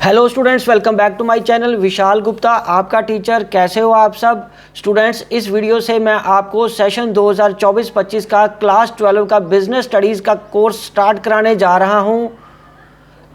Hello students, welcome back to my channel. Vishal Gupta आपका teacher. कैसे हो आप सब स्टूडेंट्स? इस वीडियो से मैं आपको सेशन 2024-25 का क्लास 12 का बिजनेस स्टडीज़ का कोर्स स्टार्ट कराने जा रहा हूं।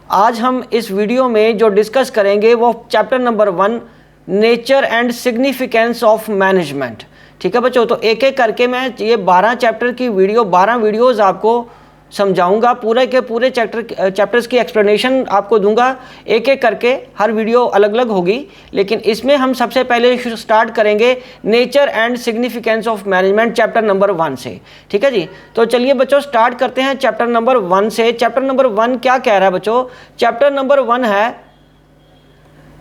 आज हम इस वीडियो में जो डिस्कस करेंगे वो chapter number 1, nature and significance of management. ठीक है बच्चों, तो एक एक करके मैं ये 12 चैप्टर की 12 वीडियोज़ आपको समझाऊंगा। पूरे के पूरे चैप्टर्स की एक्सप्लेनेशन आपको दूंगा। एक एक करके हर वीडियो अलग अलग होगी, लेकिन इसमें हम सबसे पहले स्टार्ट करेंगे nature and significance of management chapter number 1 से। ठीक है जी, तो चलिए बच्चों स्टार्ट करते हैं चैप्टर नंबर 1 से। चैप्टर नंबर 1 क्या कह रहा है बच्चों? चैप्टर नंबर 1 है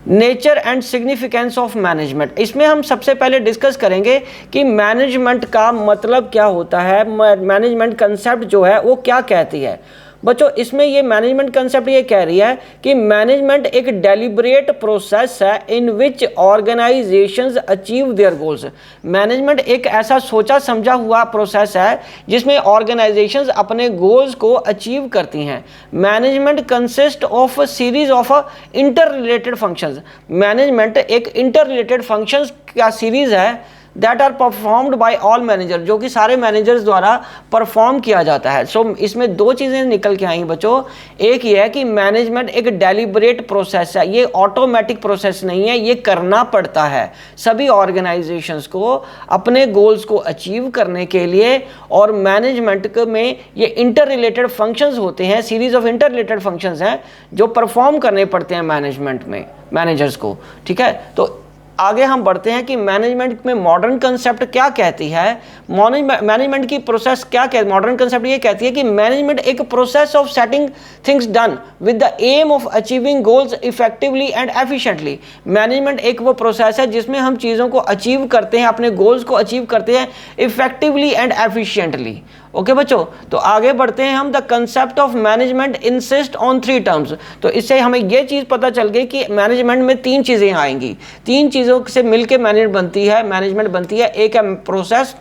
nature and significance of management. इसमें हम सबसे पहले डिस्कस करेंगे कि मैनेजमेंट का मतलब क्या होता है, मैनेजमेंट कंसेप्ट जो है वो क्या कहती है। बच्चों इसमें ये मैनेजमेंट कंसेप्ट ये कह रही है कि मैनेजमेंट एक डेलिब्रेट प्रोसेस है in which organizations achieve their goals. Management एक ऐसा सोचा समझा हुआ प्रोसेस है जिसमें ऑर्गेनाइजेशंस अपने गोल्स को अचीव करती हैं। Management consist of series of inter related functions. Management एक इंटर रिलेटेड फंक्शंस का सीरीज है that are performed by all manager, जो कि सारे मैनेजर्स द्वारा परफॉर्म किया जाता है। सो इसमें दो चीज़ें निकल के आई बच्चों। एक ये है कि मैनेजमेंट एक डेलिब्रेट प्रोसेस है, ये ऑटोमेटिक प्रोसेस नहीं है, ये करना पड़ता है सभी ऑर्गेनाइजेशंस को अपने गोल्स को अचीव करने के लिए। और मैनेजमेंट में ये इंटर रिलेटेड फंक्शंस होते हैं, series of inter related functions हैं जो परफॉर्म करने पड़ते हैं मैनेजमेंट में मैनेजर्स को। ठीक है, तो आगे हम बढ़ते हैं कि मैनेजमेंट में मॉडर्न कंसेप्ट क्या कहती है। मैनेजमेंट की प्रोसेस क्या कहती है? मॉडर्न कंसेप्ट ये कहती है कि मैनेजमेंट एक process of setting things done with the aim of achieving goals effectively and efficiently. Management एक वो प्रोसेस है जिसमें हम चीज़ों को अचीव करते हैं, अपने गोल्स को अचीव करते हैं इफेक्टिवली एंड एफिशिएंटली। ओके बच्चों, तो आगे बढ़ते हैं हम। The concept of management insist on 3 terms. तो इससे हमें यह चीज़ पता चल गई कि मैनेजमेंट में 3 चीज़ें आएंगी। 3 चीज़ों से मिलकर मैनेजमेंट बनती है। एक है प्रोसेस,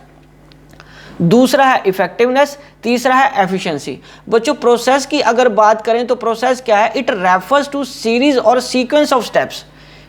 दूसरा है इफेक्टिवनेस, तीसरा है एफिशिएंसी। बच्चों प्रोसेस की अगर बात करें तो प्रोसेस क्या है? इट रेफर्स टू सीरीज और सीक्वेंस ऑफ स्टेप्स।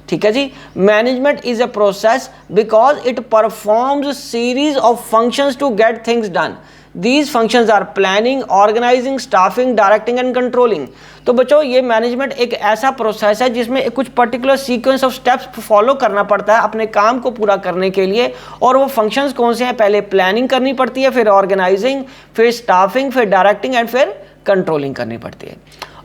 ठीक है जी, management is a process because it performs series of functions to get things done. These functions are planning, organizing, staffing, directing and controlling। तो बच्चों ये management एक ऐसा process है जिसमें कुछ particular sequence of steps follow करना पड़ता है अपने काम को पूरा करने के लिए। और वो फंक्शंस कौन से हैं? पहले प्लानिंग करनी पड़ती है, फिर ऑर्गेनाइजिंग, फिर स्टाफिंग, फिर डायरेक्टिंग एंड फिर कंट्रोलिंग करनी पड़ती है।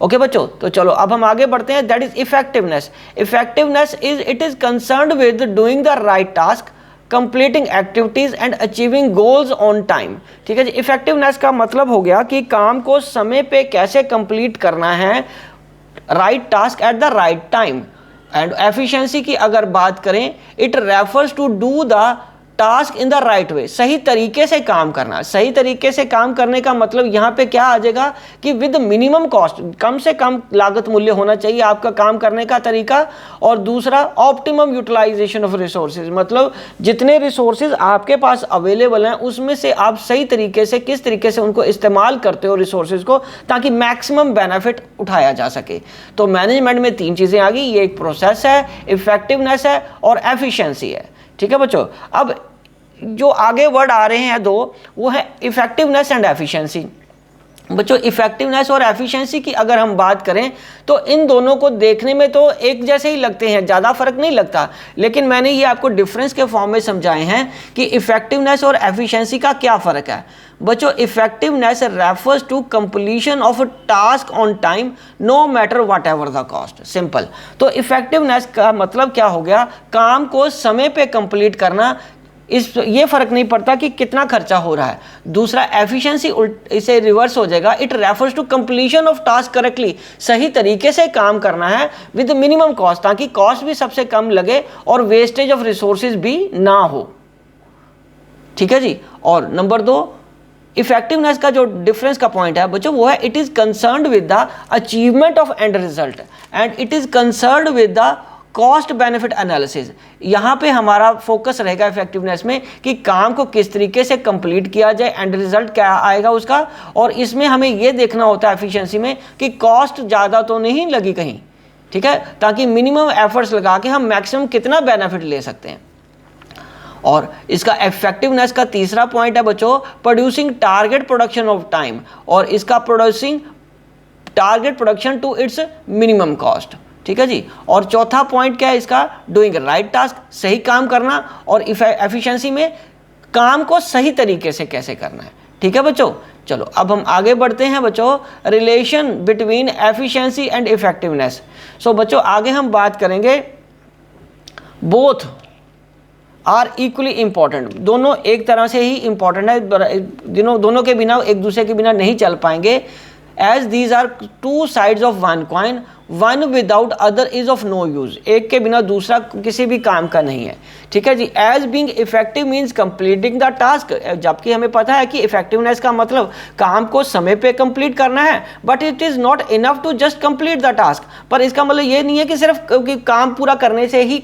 ओके बच्चों, तो चलो अब हम आगे बढ़ते हैं। That is effectiveness. Effectiveness it is concerned with doing the right task, completing activities and achieving goals on time. ठीक है जी, इफेक्टिवनेस का मतलब हो गया कि काम को समय पे कैसे कंप्लीट करना है, right task at the right time. And efficiency की अगर बात करें, it refers to do the task in the right way. सही तरीके से काम करना। सही तरीके से काम करने का मतलब यहाँ पे क्या आ जाएगा कि विद मिनिमम कॉस्ट, कम से कम लागत मूल्य होना चाहिए आपका काम करने का तरीका। और दूसरा ऑप्टिमम यूटिलाइजेशन ऑफ रिसोर्सेज, मतलब जितने रिसोर्सेज आपके पास अवेलेबल हैं उसमें से आप सही तरीके से किस तरीके से उनको इस्तेमाल करते हो रिसोर्सेज को, ताकि मैक्सिमम बेनिफिट उठाया जा सके। तो मैनेजमेंट में 3 चीज़ें आ गई। ये एक प्रोसेस है, इफेक्टिवनेस है और एफिशिएंसी है। ठीक है बच्चों, अब जो आगे वर्ड आ रहे हैं 2, वो है इफेक्टिवनेस एंड एफिशिएंसी। बच्चों इफेक्टिवनेस और एफिशिएंसी की अगर हम बात करें तो इन दोनों को देखने में तो एक जैसे ही लगते हैं, ज़्यादा फर्क नहीं लगता, लेकिन मैंने ये आपको डिफरेंस के फॉर्म में समझाए हैं कि इफेक्टिवनेस और एफिशिएंसी का क्या फ़र्क है। बच्चों effectiveness refers to completion of a task on time no matter whatever the cost. Simple. तो इफेक्टिवनेस का मतलब क्या हो गया? काम को समय पे कंप्लीट करना, ये फर्क नहीं पड़ता कि कितना खर्चा हो रहा है। दूसरा एफिशिएंसी इसे रिवर्स हो जाएगा। It refers to completion of task correctly. सही तरीके से काम करना है विद मिनिमम कॉस्ट, ताकि कॉस्ट भी सबसे कम लगे और वेस्टेज ऑफ रिसोर्सेज भी ना हो। ठीक है जी। और नंबर 2, इफेक्टिवनेस का जो डिफरेंस का पॉइंट है बच्चों वो है it is concerned with the achievement of and result and it is concerned with the cost benefit analysis. यहाँ पे हमारा फोकस रहेगा इफेक्टिवनेस में कि काम को किस तरीके से कंप्लीट किया जाए, एंड रिजल्ट क्या आएगा उसका। और इसमें हमें ये देखना होता है एफिशिएंसी में कि कॉस्ट ज़्यादा तो नहीं लगी कहीं। ठीक है, ताकि मिनिमम एफर्ट्स लगा के हम मैक्सिमम कितना बेनिफिट ले सकते हैं। और इसका इफेक्टिवनेस का तीसरा पॉइंट है बच्चों, producing target production of time, और इसका producing target production to its minimum cost. ठीक है जी। और चौथा पॉइंट क्या है इसका, डूइंग राइट टास्क, सही काम करना, और एफिशिएंसी में काम को सही तरीके से कैसे करना है। ठीक है बच्चों, चलो अब हम आगे बढ़ते हैं बच्चों, relation between efficiency and effectiveness. So बच्चों आगे हम बात करेंगे, बोथ आर इक्वली इंपॉर्टेंट, दोनों एक तरह से ही इंपॉर्टेंट है, दोनों के बिना, एक दूसरे के बिना नहीं चल पाएंगे। As these are two sides of one coin, one without other is of no use, एक के बिना दूसरा किसी भी काम का नहीं है। ठीक है जी। As being effective means completing the task, जबकि हमें पता है कि इफेक्टिवनेस का मतलब काम को समय पे कंप्लीट करना है, but it is not enough to just complete the task. पर इसका मतलब ये नहीं है कि सिर्फ काम पूरा करने से ही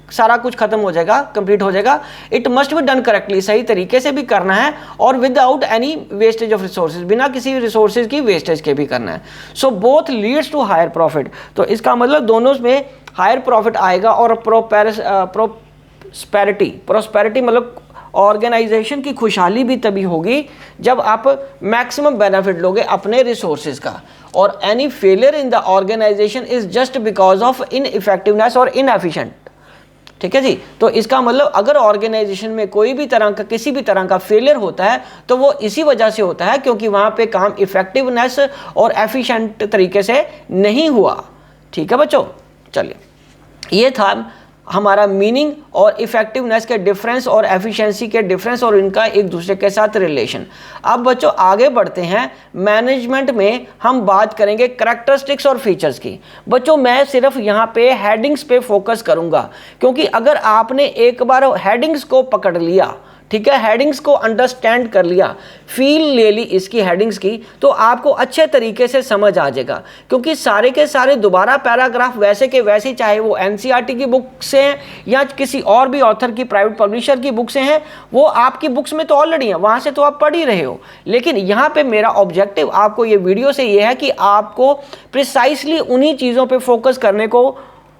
सारा कुछ खत्म हो जाएगा, कंप्लीट हो जाएगा। It must be done correctly, सही तरीके से भी करना है, और without any wastage of resources, बिना किसी रिसोर्सेज की वेस्टेज के भी करना है। So both leads to higher profit, तो इसका मतलब दोनों में हायर प्रॉफिट आएगा। और प्रोस्पेरिटी मतलब ऑर्गेनाइजेशन की खुशहाली भी तभी होगी जब आप मैक्सिमम बेनिफिट लोगे अपने रिसोर्सेज का। और any failure in the organisation is just because of ineffectiveness और इनएफिशिएंट। ठीक है जी। तो इसका मतलब अगर ऑर्गेनाइजेशन में कोई भी तरह का, किसी भी तरह का फेलियर होता है तो वो इसी वजह से होता है क्योंकि वहाँ पे काम इफेक्टिवनेस और एफिशिएंट तरीके से नहीं हुआ। ठीक है बच्चों, चलिए ये था हमारा मीनिंग और इफेक्टिवनेस के डिफरेंस और एफिशिएंसी के डिफरेंस और इनका एक दूसरे के साथ रिलेशन। अब बच्चों आगे बढ़ते हैं, मैनेजमेंट में हम बात करेंगे करैक्टरिस्टिक्स और फीचर्स की। बच्चों मैं सिर्फ यहाँ पे हेडिंग्स पे फोकस करूँगा, क्योंकि अगर आपने एक बार हेडिंग्स को पकड़ लिया, ठीक है, हेडिंग्स को अंडरस्टैंड कर लिया, फील ले ली इसकी हेडिंग्स की, तो आपको अच्छे तरीके से समझ आ जाएगा। क्योंकि सारे के सारे दोबारा पैराग्राफ वैसे के वैसे, चाहे वो एनसीईआरटी की बुक से हैं या किसी और भी ऑथर की, प्राइवेट पब्लिशर की बुक से हैं, वो आपकी बुक्स में तो ऑलरेडी हैं, वहाँ से तो आप पढ़ ही रहे हो। लेकिन यहाँ पे मेरा ऑब्जेक्टिव आपको ये वीडियो से ये है कि आपको प्रिसाइसली उन्हीं चीज़ों पर फोकस करने को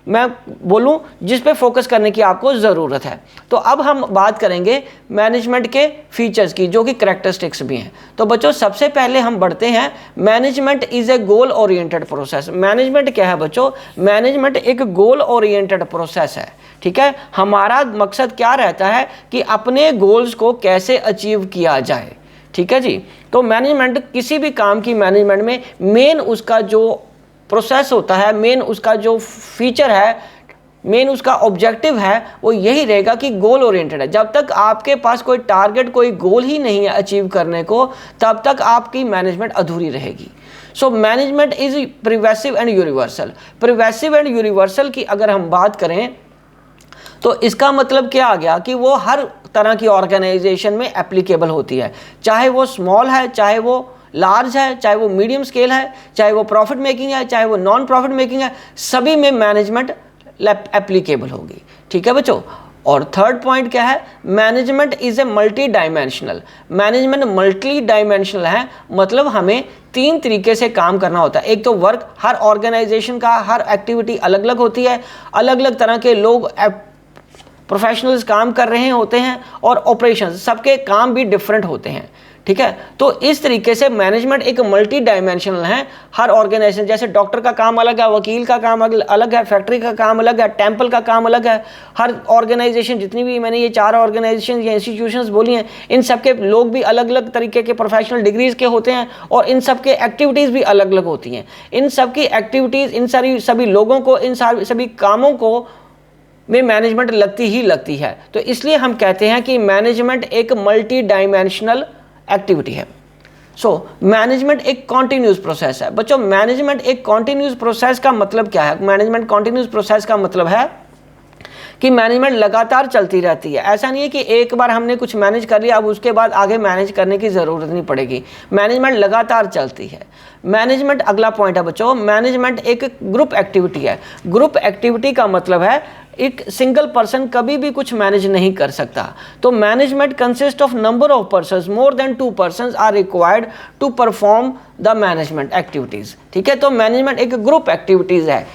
मैं बोलूं जिस पे फोकस करने की आपको ज़रूरत है। तो अब हम बात करेंगे मैनेजमेंट के फीचर्स की, जो कि करैक्टरिस्टिक्स भी हैं। तो बच्चों सबसे पहले हम बढ़ते हैं, management is a goal oriented process. Management क्या है बच्चों? मैनेजमेंट एक गोल ओरिएंटेड प्रोसेस है। ठीक है, हमारा मकसद क्या रहता है कि अपने गोल्स को कैसे अचीव किया जाए। ठीक है जी। तो मैनेजमेंट, किसी भी काम की मैनेजमेंट में मेन उसका जो प्रोसेस होता है, मेन उसका जो फीचर है, मेन उसका ऑब्जेक्टिव है, वो यही रहेगा कि गोल ओरिएंटेड है। जब तक आपके पास कोई टारगेट, कोई गोल ही नहीं है अचीव करने को, तब तक आपकी मैनेजमेंट अधूरी रहेगी। So management is pervasive and universal. Pervasive and universal की अगर हम बात करें तो इसका मतलब क्या आ गया कि वो हर तरह की ऑर्गेनाइजेशन में एप्लीकेबल होती है, चाहे वो स्मॉल है, चाहे वो लार्ज है, चाहे वो मीडियम स्केल है, चाहे वो प्रॉफिट मेकिंग है, चाहे वो नॉन प्रॉफिट मेकिंग है, सभी में मैनेजमेंट एप्लीकेबल होगी। ठीक है बच्चों। और थर्ड पॉइंट क्या है? Management is a multi dimensional. Management multi dimensional है, मतलब हमें 3 तरीके से काम करना होता है। एक तो वर्क, हर ऑर्गेनाइजेशन का हर एक्टिविटी अलग अलग होती है, अलग अलग तरह के लोग प्रोफेशनल्स काम कर रहे होते हैं, और ऑपरेशंस, सबके काम भी डिफरेंट होते हैं। ठीक है, तो इस तरीके से मैनेजमेंट एक मल्टी डायमेंशनल है। हर ऑर्गेनाइजेशन, जैसे डॉक्टर का काम अलग है, वकील का काम अलग है, फैक्ट्री का काम अलग है, टेम्पल का काम अलग है। हर ऑर्गेनाइजेशन, जितनी भी मैंने ये 4 ऑर्गेनाइजेशन या इंस्टीट्यूशंस बोली हैं, इन सब के लोग भी अलग अलग तरीके के प्रोफेशनल डिग्रीज के होते हैं, और इन सब के एक्टिविटीज़ भी अलग अलग होती हैं। इन सब की एक्टिविटीज़, इन सभी लोगों को, इन सभी कामों को में मैनेजमेंट लगती ही लगती है। तो इसलिए हम कहते हैं कि मैनेजमेंट एक मल्टी डायमेंशनल एक्टिविटी है। सो मैनेजमेंट एक कॉन्टिन्यूस प्रोसेस है। बच्चों मैनेजमेंट एक कॉन्टिन्यूस प्रोसेस का मतलब क्या है? मैनेजमेंट कॉन्टिन्यूस प्रोसेस का मतलब है कि मैनेजमेंट लगातार चलती रहती है। ऐसा नहीं है कि एक बार हमने कुछ मैनेज कर लिया, अब उसके बाद आगे मैनेज करने की ज़रूरत नहीं पड़ेगी। मैनेजमेंट लगातार चलती है। मैनेजमेंट, अगला पॉइंट है बच्चों, मैनेजमेंट एक ग्रुप एक्टिविटी है। ग्रुप एक्टिविटी का मतलब है एक सिंगल पर्सन कभी भी कुछ मैनेज नहीं कर सकता। तो management consist of number of persons, more than 2 persons are required to perform the management activities. ठीक है, तो मैनेजमेंट एक ग्रुप एक्टिविटीज़ है।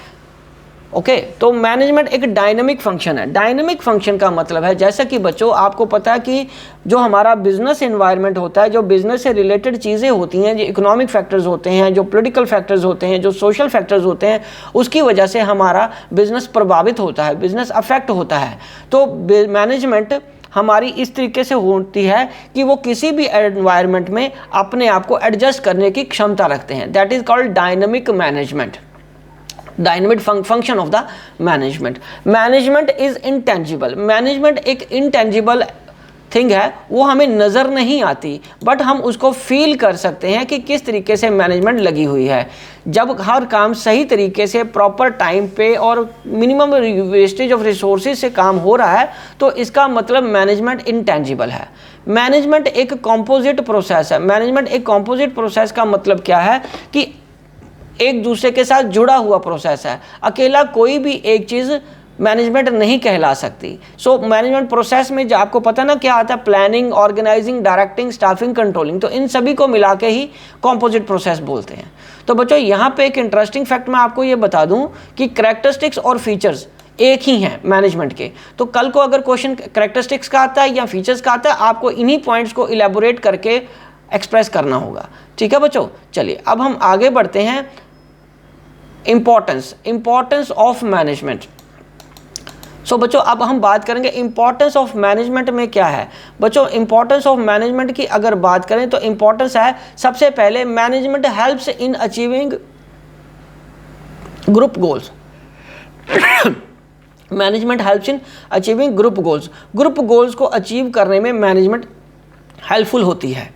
ओके तो मैनेजमेंट एक डायनेमिक फंक्शन है। डायनेमिक फंक्शन का मतलब है, जैसा कि बच्चों आपको पता है कि जो हमारा बिजनेस एनवायरनमेंट होता है, जो बिजनेस से रिलेटेड चीज़ें होती हैं, जो इकोनॉमिक फैक्टर्स होते हैं, जो पॉलिटिकल फैक्टर्स होते हैं, जो सोशल फैक्टर्स होते हैं, उसकी वजह से हमारा बिजनेस प्रभावित होता है, बिजनेस अफेक्ट होता है। तो मैनेजमेंट हमारी इस तरीके से होती है कि वो किसी भी एनवायरनमेंट में अपने आप को एडजस्ट करने की क्षमता रखते हैं। That is called dynamic management. Dynamic function of the management. Management is intangible. Management एक इंटेंजिबल थिंग है, वो हमें नज़र नहीं आती, बट हम उसको फील कर सकते हैं कि किस तरीके से मैनेजमेंट लगी हुई है। जब हर काम सही तरीके से प्रॉपर टाइम पे और मिनिमम वेस्टेज ऑफ रिसोर्सेज से काम हो रहा है, तो इसका मतलब मैनेजमेंट इंटेंजिबल है। मैनेजमेंट एक कॉम्पोजिट प्रोसेस है। मैनेजमेंट एक कॉम्पोजिट प्रोसेस का मतलब क्या है कि एक दूसरे के साथ जुड़ा हुआ प्रोसेस है। अकेला कोई भी एक चीज़ मैनेजमेंट नहीं कहला सकती। सो मैनेजमेंट प्रोसेस में जो आपको पता ना क्या आता है, planning, organising, directing, staffing, controlling, तो इन सभी को मिला के ही कॉम्पोजिट प्रोसेस बोलते हैं। तो बच्चों यहाँ पे एक इंटरेस्टिंग फैक्ट मैं आपको ये बता दूं कि कैरेक्टरिस्टिक्स और फीचर्स एक ही हैं मैनेजमेंट के। तो कल को अगर क्वेश्चन कैरेक्टरिस्टिक्स का आता है या फीचर्स का आता है, आपको इन्हीं पॉइंट्स को इलेबोरेट करके एक्सप्रेस करना होगा। ठीक है बच्चों, चलिए अब हम आगे बढ़ते हैं। Importance of management. सो बच्चों अब हम बात करेंगे इंपॉर्टेंस ऑफ मैनेजमेंट में क्या है। बच्चों इंपॉर्टेंस ऑफ मैनेजमेंट की अगर बात करें तो इंपॉर्टेंस है, सबसे पहले management helps in achieving group goals. Management helps in achieving group goals. Group goals को अचीव करने में मैनेजमेंट हेल्पफुल होती है।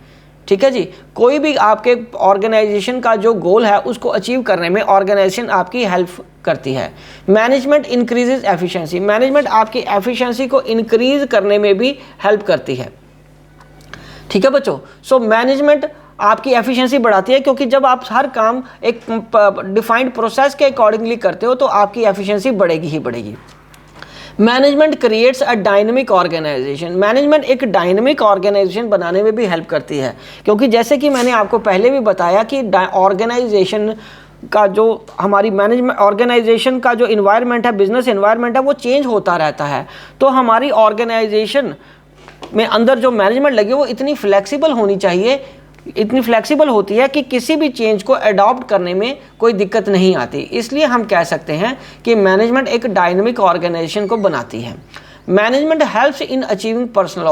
ठीक है जी, कोई भी आपके ऑर्गेनाइजेशन का जो गोल है उसको अचीव करने में ऑर्गेनाइजेशन आपकी हेल्प करती है। Management increases efficiency. मैनेजमेंट आपकी एफिशिएंसी को इंक्रीज करने में भी हेल्प करती है। ठीक है बच्चों, सो मैनेजमेंट आपकी एफिशिएंसी बढ़ाती है, क्योंकि जब आप हर काम एक डिफाइंड प्रोसेस के अकॉर्डिंगली करते हो तो आपकी एफिशिएंसी बढ़ेगी ही बढ़ेगी। Management creates a dynamic organisation. Management एक डायनेमिक ऑर्गेनाइजेशन बनाने में भी हेल्प करती है, क्योंकि जैसे कि मैंने आपको पहले भी बताया कि ऑर्गेनाइजेशन का जो हमारी मैनेजमेंट ऑर्गेनाइजेशन का जो इन्वायरमेंट है, बिजनेस इन्वायरमेंट है, वो चेंज होता रहता है। तो हमारी ऑर्गेनाइजेशन में अंदर जो मैनेजमेंट लगी वो इतनी फ्लेक्सिबल होनी चाहिए, इतनी फ्लेक्सिबल होती है कि किसी भी चेंज को अडॉप्ट करने में कोई दिक्कत नहीं आती। इसलिए हम कह सकते हैं कि मैनेजमेंट एक डायनेमिक ऑर्गेनाइजेशन को बनाती है। Management helps in achieving personal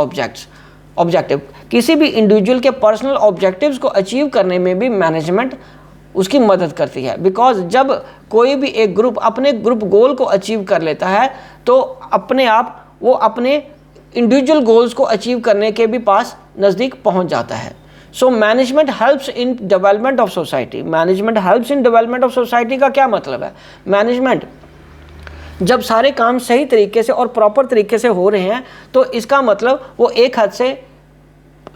objective. किसी भी इंडिविजुअल के पर्सनल ऑब्जेक्टिव्स को अचीव करने में भी मैनेजमेंट उसकी मदद करती है। बिकॉज जब कोई भी एक ग्रुप अपने ग्रुप गोल को अचीव कर लेता है तो अपने आप वो अपने इंडिविजुअल गोल्स को अचीव करने के भी पास नज़दीक पहुंच जाता है। So management helps in development of society. Management helps in development of society का क्या मतलब है? मैनेजमेंट जब सारे काम सही तरीके से और प्रॉपर तरीके से हो रहे हैं तो इसका मतलब वो एक हद से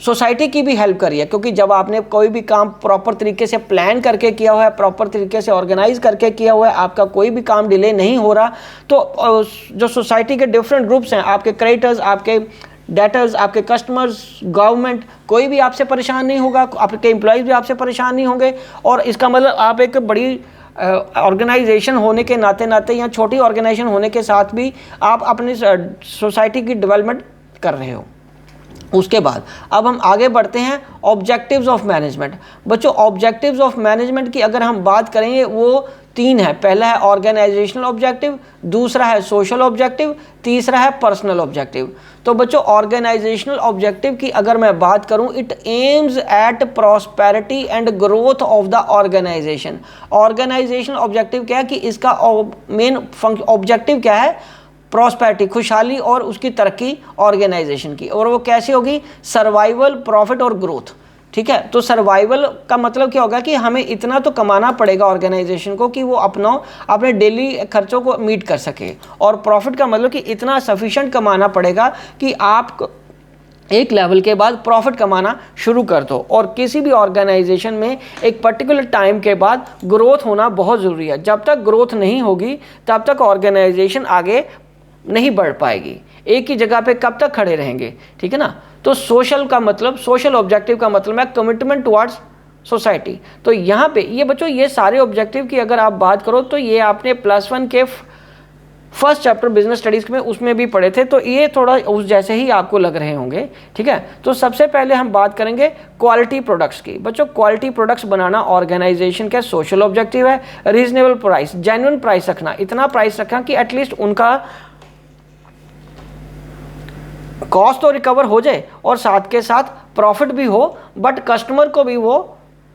सोसाइटी की भी हेल्प करी है, क्योंकि जब आपने कोई भी काम प्रॉपर तरीके से प्लान करके किया हुआ है, प्रॉपर तरीके से ऑर्गेनाइज करके किया हुआ है, आपका कोई भी काम डिले नहीं हो रहा, तो जो सोसाइटी के डिफरेंट ग्रुप्स हैं, आपके क्रेडिटर्स, आपके डेटर्स, आपके कस्टमर्स, गवर्नमेंट, कोई भी आपसे परेशान नहीं होगा, आपके एम्प्लॉयज़ भी आपसे परेशान नहीं होंगे। और इसका मतलब आप एक बड़ी ऑर्गेनाइजेशन होने के नाते या छोटी ऑर्गेनाइजेशन होने के साथ भी आप अपनी सोसाइटी की डेवलपमेंट कर रहे हो। उसके बाद अब हम आगे बढ़ते हैं ऑब्जेक्टिव्स ऑफ मैनेजमेंट। बच्चों ऑब्जेक्टिव्स ऑफ मैनेजमेंट की अगर हम बात करेंगे वो तीन है। पहला है ऑर्गेनाइजेशनल ऑब्जेक्टिव, दूसरा है सोशल ऑब्जेक्टिव, तीसरा है पर्सनल ऑब्जेक्टिव। तो बच्चों ऑर्गेनाइजेशनल ऑब्जेक्टिव की अगर मैं बात करूं, it aims at prosperity and growth of the organisation. Organisational objective क्या है कि इसका मेन ऑब्जेक्टिव क्या है? प्रॉस्पेरिटी, खुशहाली और उसकी तरक्की ऑर्गेनाइजेशन की। और वो कैसे होगी? सर्वाइवल, प्रॉफिट और ग्रोथ। ठीक है, तो सर्वाइवल का मतलब क्या होगा कि हमें इतना तो कमाना पड़ेगा ऑर्गेनाइजेशन को कि वो अपने डेली खर्चों को मीट कर सके। और प्रॉफिट का मतलब कि इतना सफिशिएंट कमाना पड़ेगा कि आप एक लेवल के बाद प्रॉफिट कमाना शुरू कर दो। और किसी भी ऑर्गेनाइजेशन में एक पर्टिकुलर टाइम के बाद ग्रोथ होना बहुत ज़रूरी है। जब तक ग्रोथ नहीं होगी तब तक ऑर्गेनाइजेशन आगे नहीं बढ़ पाएगी, एक ही जगह पे कब तक खड़े रहेंगे। ठीक है ना। तो सोशल का मतलब, सोशल ऑब्जेक्टिव का मतलब है कमिटमेंट टुवर्ड्स सोसाइटी। तो यहाँ पे ये बच्चों ये सारे ऑब्जेक्टिव की अगर आप बात करो तो ये आपने +1 के फर्स्ट चैप्टर बिजनेस स्टडीज़ में उसमें भी पढ़े थे, तो ये थोड़ा उस जैसे ही आपको लग रहे होंगे, ठीक है। तो सबसे पहले हम बात करेंगे क्वालिटी प्रोडक्ट्स की। बच्चों, क्वालिटी प्रोडक्ट्स बनाना ऑर्गेनाइजेशन का सोशल ऑब्जेक्टिव है। रीजनेबल प्राइस, जेन्युइन प्राइस रखना, इतना प्राइस रखना कि एटलीस्ट उनका कॉस्ट तो रिकवर हो जाए और साथ के साथ प्रॉफिट भी हो, बट कस्टमर को भी वो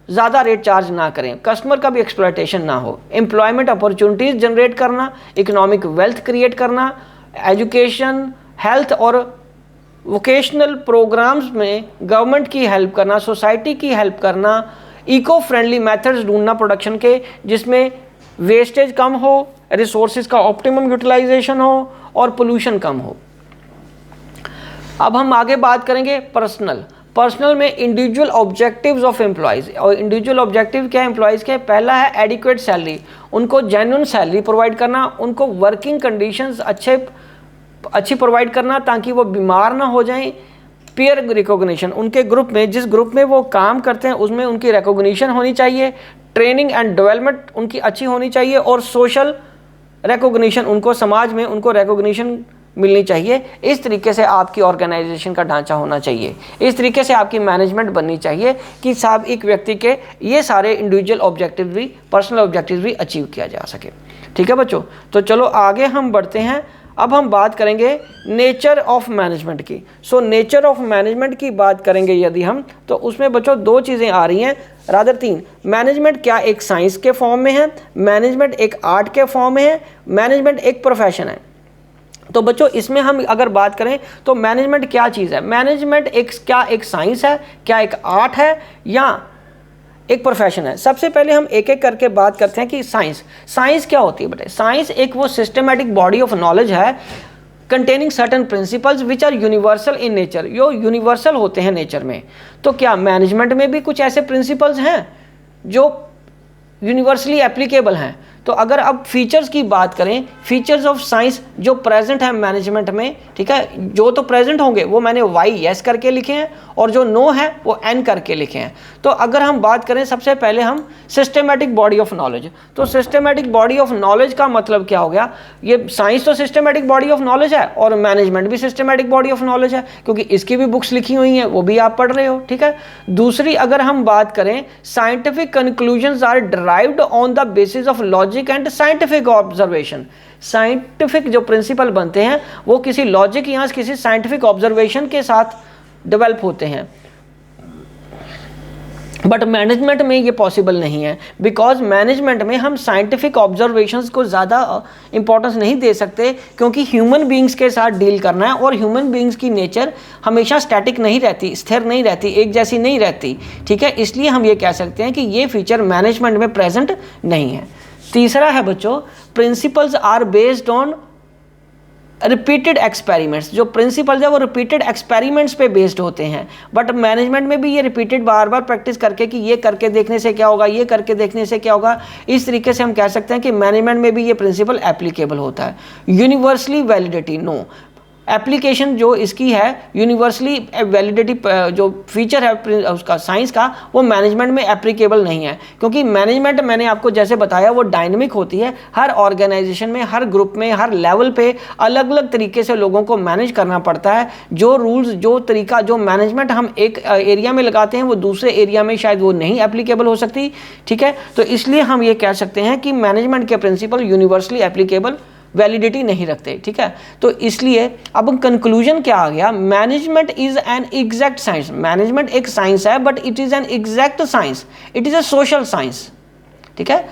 ज़्यादा रेट चार्ज ना करें, कस्टमर का भी एक्सप्लॉयटेशन ना हो। एम्प्लॉयमेंट अपॉर्चुनिटीज़ जनरेट करना, इकोनॉमिक वेल्थ क्रिएट करना, एजुकेशन, हेल्थ और वोकेशनल प्रोग्राम्स में गवर्नमेंट की हेल्प करना, सोसाइटी की हेल्प करना, इको फ्रेंडली मेथड्स ढूंढना प्रोडक्शन के जिसमें वेस्टेज कम हो, रिसोर्सेज का ऑप्टिमम यूटिलाइजेशन हो और पोल्यूशन कम हो। अब हम आगे बात करेंगे पर्सनल में इंडिविजुअल ऑब्जेक्टिव्स ऑफ एम्प्लॉयज़। और इंडिविजुअल ऑब्जेक्टिव क्या है एम्प्लॉयज़ के? पहला है एडिक्वेट सैलरी, उनको जेन्युइन सैलरी प्रोवाइड करना, उनको वर्किंग कंडीशंस अच्छी प्रोवाइड करना ताकि वो बीमार ना हो जाएं। पीयर रिकॉग्निशन, उनके ग्रुप में, जिस ग्रुप में वो काम करते हैं उसमें उनकी रिकॉग्निशन होनी चाहिए। ट्रेनिंग एंड डेवलपमेंट उनकी अच्छी होनी चाहिए और सोशल रिकॉग्निशन, उनको समाज में उनको रिकॉग्निशन मिलनी चाहिए। इस तरीके से आपकी ऑर्गेनाइजेशन का ढांचा होना चाहिए, इस तरीके से आपकी मैनेजमेंट बननी चाहिए कि साहब एक व्यक्ति के ये सारे इंडिविजुअल ऑब्जेक्टिव भी, पर्सनल ऑब्जेक्टिव भी अचीव किया जा सके। ठीक है बच्चों, तो चलो आगे हम बढ़ते हैं। अब हम बात करेंगे नेचर ऑफ मैनेजमेंट की। सो नेचर ऑफ मैनेजमेंट की बात करेंगे यदि हम, तो उसमें बच्चों दो चीज़ें आ रही हैं, रादर तीन। मैनेजमेंट क्या एक साइंस के फॉर्म में है, मैनेजमेंट एक आर्ट के फॉर्म में है, मैनेजमेंट एक प्रोफेशन है। तो बच्चों इसमें हम अगर बात करें तो मैनेजमेंट क्या चीज़ है? मैनेजमेंट क्या एक साइंस है, क्या एक आर्ट है, या एक प्रोफेशन है? सबसे पहले हम एक एक करके बात करते हैं कि साइंस क्या होती है बेटे। साइंस एक वो सिस्टमैटिक बॉडी ऑफ नॉलेज है containing certain principles which are universal in nature, यो यूनिवर्सल होते हैं नेचर में। तो क्या मैनेजमेंट में भी कुछ ऐसे प्रिंसिपल्स हैं जो यूनिवर्सली एप्लीकेबल हैं? तो अगर अब फीचर्स की बात करें, फीचर्स ऑफ साइंस जो प्रेजेंट है मैनेजमेंट में, ठीक है, जो तो प्रेजेंट होंगे वो मैंने वाई यस करके लिखे हैं और जो नो है वो एन करके लिखे हैं। तो अगर हम बात करें सबसे पहले हम सिस्टमेटिक बॉडी ऑफ नॉलेज, तो सिस्टमेटिक बॉडी ऑफ नॉलेज का मतलब क्या हो गया? ये साइंस तो सिस्टमेटिक बॉडी ऑफ नॉलेज है और मैनेजमेंट भी सिस्टमेटिक बॉडी ऑफ नॉलेज है, क्योंकि इसकी भी बुक्स लिखी हुई हैं, वो भी आप पढ़ रहे हो, ठीक है। दूसरी अगर हम बात करें, scientific conclusions are derived on the basis of logic and scientific observation. Scientific जो प्रिंसिपल बनते हैं वो किसी लॉजिक या किसी साइंटिफिक ऑब्जर्वेशन के साथ डेवलप होते हैं, बट मैनेजमेंट में ये पॉसिबल नहीं है, बिकॉज मैनेजमेंट में हम साइंटिफिक ऑब्जर्वेशंस को ज़्यादा इंपॉर्टेंस नहीं दे सकते, क्योंकि ह्यूमन बींग्स के साथ डील करना है और ह्यूमन बींग्स की नेचर हमेशा स्टैटिक नहीं रहती, स्थिर नहीं रहती, एक जैसी नहीं रहती, ठीक है। इसलिए हम ये कह सकते हैं कि ये फीचर मैनेजमेंट में प्रेजेंट नहीं है। तीसरा है बच्चों, principles are based on repeated experiments. जो प्रिंसिपल्स है वो रिपीटेड एक्सपेरिमेंट्स पे बेस्ड होते हैं, बट मैनेजमेंट में भी ये रिपीटेड बार बार प्रैक्टिस करके कि ये करके देखने से क्या होगा, ये करके देखने से क्या होगा, इस तरीके से हम कह सकते हैं कि मैनेजमेंट में भी ये प्रिंसिपल एप्लीकेबल होता है। यूनिवर्सली वैलिडिटी, नो, एप्लीकेशन जो इसकी है यूनिवर्सली वैलिडिटी जो फीचर है उसका साइंस का, वो मैनेजमेंट में एप्लीकेबल नहीं है, क्योंकि मैनेजमेंट मैंने आपको जैसे बताया वो डायनेमिक होती है। हर ऑर्गेनाइजेशन में, हर ग्रुप में, हर लेवल पे अलग अलग तरीके से लोगों को मैनेज करना पड़ता है। जो रूल्स, जो तरीका, जो मैनेजमेंट हम एक एरिया में लगाते हैं वो दूसरे एरिया में शायद वो नहीं एप्लीकेबल हो सकती, ठीक है। तो इसलिए हम ये कह सकते हैं कि मैनेजमेंट के प्रिंसिपल यूनिवर्सली एप्लीकेबल वैलिडिटी नहीं रखते, ठीक है। तो इसलिए अब कंक्लूजन क्या आ गया? Management is an exact science. Management एक साइंस है, but it is an exact science, it is a social science, ठीक है,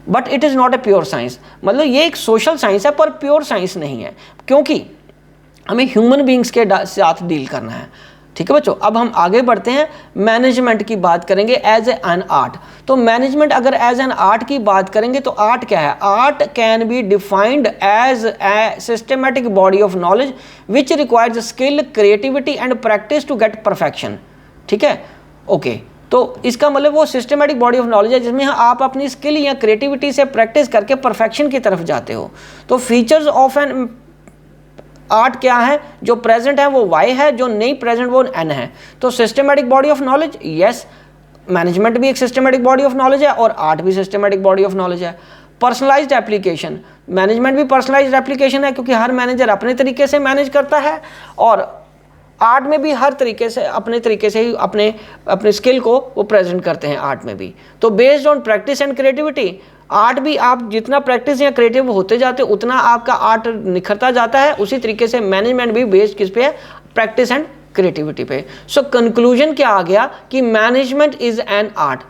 but it is not a pure science. मतलब ये एक सोशल साइंस है पर प्योर साइंस नहीं है, क्योंकि हमें ह्यूमन बींग्स के साथ डील करना है, ठीक है बच्चों। अब हम आगे बढ़ते हैं, मैनेजमेंट की बात करेंगे एज एन आर्ट। तो मैनेजमेंट अगर एज एन आर्ट की बात करेंगे तो आर्ट क्या है? Art can be defined as a systematic body of knowledge which requires skill, creativity and practice to get perfection, ठीक है, ओके। तो इसका मतलब वो सिस्टमैटिक बॉडी ऑफ नॉलेज है जिसमें आप अपनी स्किल या क्रिएटिविटी से प्रैक्टिस करके परफेक्शन की तरफ जाते हो। तो फीचर्स ऑफ एन आर्ट क्या है? जो प्रेजेंट है वो वाई है, जो नहीं प्रेजेंट वो एन है। तो systematic body of knowledge, yes, management भी एक सिस्टमैटिक बॉडी ऑफ नॉलेज है और आर्ट भी सिस्टमैटिक बॉडी ऑफ नॉलेज है। पर्सनलाइज्ड एप्लीकेशन, मैनेजमेंट भी पर्सनलाइज्ड एप्लीकेशन है क्योंकि हर मैनेजर अपने तरीके से मैनेज करता है, और आर्ट में भी हर तरीके से अपने तरीके से ही अपने स्किल को वो प्रेजेंट करते हैं आर्ट में भी। तो based on practice and creativity, art भी आप जितना प्रैक्टिस या क्रिएटिव होते जाते उतना आपका आर्ट निखरता जाता है। उसी तरीके से मैनेजमेंट भी बेस्ड किस पे है, प्रैक्टिस एंड क्रिएटिविटी पे। सो कंक्लूजन क्या आ गया कि मैनेजमेंट इज एन आर्ट।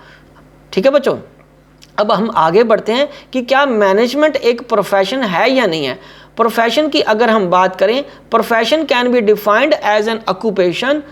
ठीक है बच्चों, अब हम आगे बढ़ते हैं कि क्या मैनेजमेंट एक प्रोफेशन है या नहीं है। प्रोफेशन की अगर हम बात करें, profession can be defined as an occupation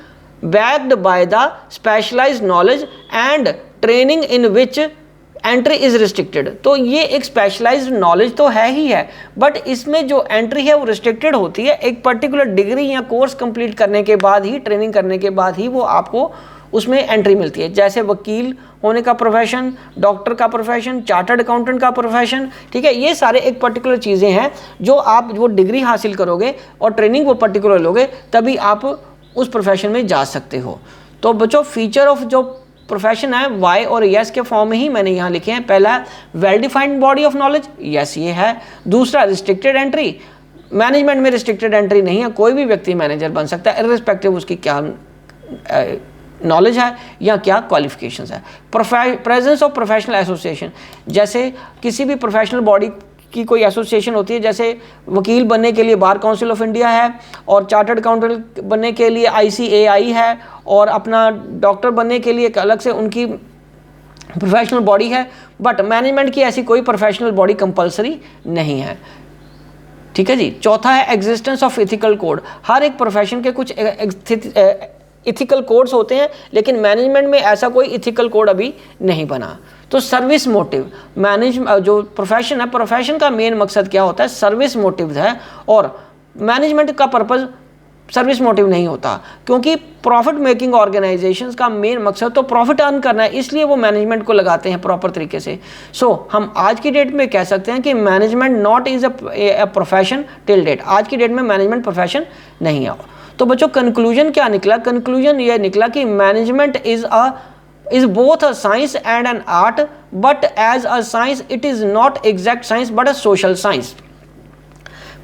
backed by the specialised knowledge and training in which entry is restricted. तो ये एक स्पेशलाइज्ड नॉलेज तो है ही है, बट इसमें जो एंट्री है वो रिस्ट्रिक्टेड होती है। एक पर्टिकुलर डिग्री या कोर्स कंप्लीट करने के बाद ही, ट्रेनिंग करने के बाद ही वो आपको उसमें एंट्री मिलती है। जैसे वकील होने का प्रोफेशन, डॉक्टर का प्रोफेशन, चार्टर्ड अकाउंटेंट का प्रोफेशन, ठीक है, ये सारे एक पर्टिकुलर चीज़ें हैं जो आप वो डिग्री हासिल करोगे और ट्रेनिंग वो पर्टिकुलर लोगे तभी आप उस प्रोफेशन में जा सकते हो। तो बच्चों फीचर ऑफ जो प्रोफेशन है वाई और यस के फॉर्म में ही मैंने यहाँ लिखे हैं। पहला well defined body of knowledge, yes ये है। दूसरा रिस्ट्रिक्टेड एंट्री, मैनेजमेंट में रिस्ट्रिक्टेड एंट्री नहीं है, कोई भी व्यक्ति मैनेजर बन सकता है इर्रिस्पेक्टिव उसकी क्या नॉलेज है या क्या क्वालिफिकेशंस है। प्रेजेंस ऑफ प्रोफेशनल एसोसिएशन, जैसे किसी भी प्रोफेशनल बॉडी की कोई एसोसिएशन होती है, जैसे वकील बनने के लिए बार काउंसिल ऑफ इंडिया है, और चार्टर्ड अकाउंटेंट बनने के लिए ICAI है, और अपना डॉक्टर बनने के लिए एक अलग से उनकी प्रोफेशनल बॉडी है। बट मैनेजमेंट की ऐसी कोई प्रोफेशनल बॉडी कंपलसरी नहीं है। ठीक है जी। चौथा है एग्जिस्टेंस ऑफ इथिकल कोड। हर एक प्रोफेशन के कुछ इथिकल कोड्स होते हैं, लेकिन मैनेजमेंट में ऐसा कोई इथिकल कोड अभी नहीं बना। तो सर्विस मोटिव, जो प्रोफेशन है, प्रोफेशन का मेन मकसद क्या होता है, सर्विस मोटिव है, और मैनेजमेंट का पर्पस सर्विस मोटिव नहीं होता, क्योंकि प्रॉफिट मेकिंग ऑर्गेनाइजेशंस का मेन मकसद तो प्रॉफिट अर्न करना है, इसलिए वो मैनेजमेंट को लगाते हैं प्रॉपर तरीके से। सो हम आज की डेट में कह सकते हैं कि management not is a profession till date. आज की डेट में मैनेजमेंट प्रोफेशन नहीं है। तो बच्चों कंक्लूजन क्या निकला, कंक्लूजन ये निकला कि management is both a science and an art, but as a science it is not exact science but a social science।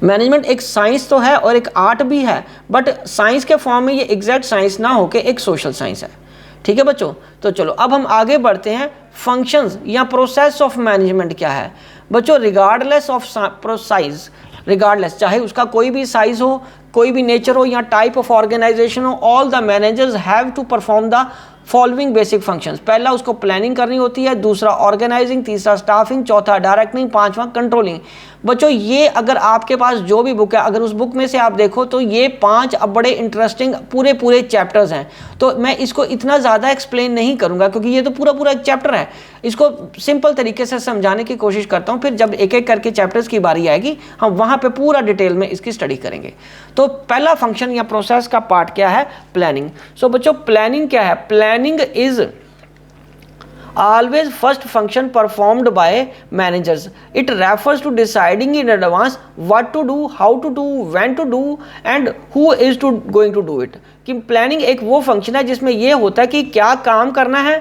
Management एक साइंस तो है और एक आर्ट भी है, बट साइंस के फॉर्म में ये एग्जैक्ट साइंस ना होके एक सोशल साइंस है। ठीक है बच्चों, तो चलो अब हम आगे बढ़ते हैं। फंक्शंस या प्रोसेस ऑफ मैनेजमेंट क्या है बच्चों। रिगार्डलेस ऑफ साइज, रिगार्डलेस चाहे उसका कोई भी साइज हो, कोई भी नेचर हो या टाइप ऑफ ऑर्गेनाइजेशन हो, all the managers have to perform the following basic functions. पहला उसको प्लानिंग करनी होती है, दूसरा ऑर्गेनाइजिंग, तीसरा स्टाफिंग, चौथा डायरेक्टिंग, पांचवा कंट्रोलिंग। बच्चों ये अगर आपके पास जो भी बुक है, अगर उस बुक में से आप देखो तो ये 5 बड़े इंटरेस्टिंग पूरे चैप्टर्स हैं। तो मैं इसको इतना ज़्यादा एक्सप्लेन नहीं करूँगा क्योंकि ये तो पूरा एक चैप्टर है। इसको सिंपल तरीके से समझाने की कोशिश करता हूँ, फिर जब एक एक करके चैप्टर्स की बारी आएगी हम वहाँ पर पूरा डिटेल में इसकी स्टडी करेंगे। तो पहला फंक्शन या प्रोसेस का पार्ट क्या है, प्लानिंग। सो बच्चों प्लानिंग क्या है, planning is always first function performed by managers. It refers to deciding in advance what to do, how to do, when to do and who is going to do it। कि planning एक वो function है जिसमें ये होता है कि क्या काम करना है,